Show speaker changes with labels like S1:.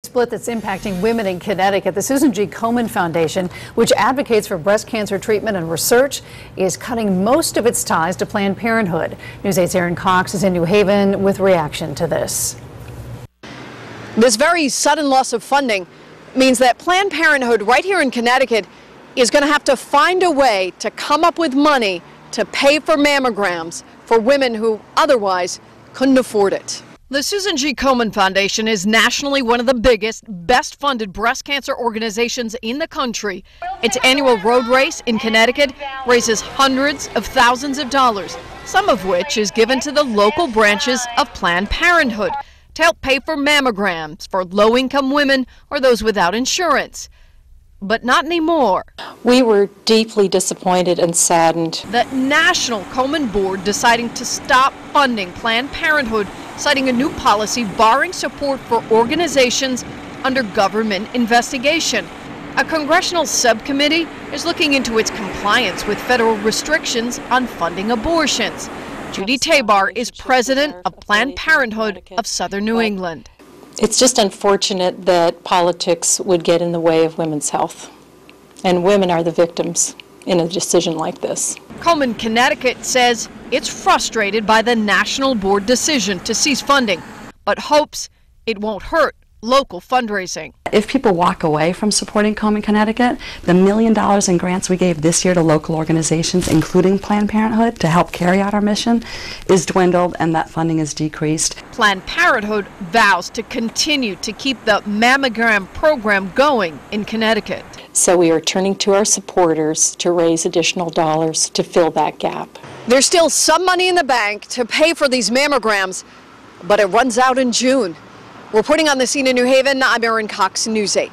S1: Split that's impacting women in Connecticut. The Susan G. Komen Foundation, which advocates for breast cancer treatment and research, is cutting most of its ties to Planned Parenthood. News 8's Erin Cox is in New Haven with reaction to this.
S2: This very sudden loss of funding means that Planned Parenthood right here in Connecticut is going to have to find a way to come up with money to pay for mammograms for women who otherwise couldn't afford it. The Susan G. Komen Foundation is nationally one of the biggest, best-funded breast cancer organizations in the country. Its annual road race in Connecticut raises hundreds of thousands of dollars, some of which is given to the local branches of Planned Parenthood to help pay for mammograms for low-income women or those without insurance. But not anymore.
S3: We were deeply disappointed and saddened.
S2: The National Komen Board deciding to stop funding Planned Parenthood, citing a new policy barring support for organizations under government investigation. A congressional subcommittee is looking into its compliance with federal restrictions on funding abortions. Judy Tabar is president of Planned Parenthood of Southern New England.
S3: It's just unfortunate that politics would get in the way of women's health, and women are the victims in a decision like this.
S2: Komen, Connecticut says it's frustrated by the National Board decision to cease funding, but hopes it won't hurt local fundraising.
S4: If people walk away from supporting Komen, Connecticut, the $1 million in grants we gave this year to local organizations, including Planned Parenthood, to help carry out our mission, is dwindled and that funding is decreased.
S2: Planned Parenthood vows to continue to keep the mammogram program going in Connecticut.
S3: So we are turning to our supporters to raise additional dollars to fill that gap.
S2: There's still some money in the bank to pay for these mammograms, but it runs out in June. Reporting on the scene in New Haven, I'm Erin Cox, News 8.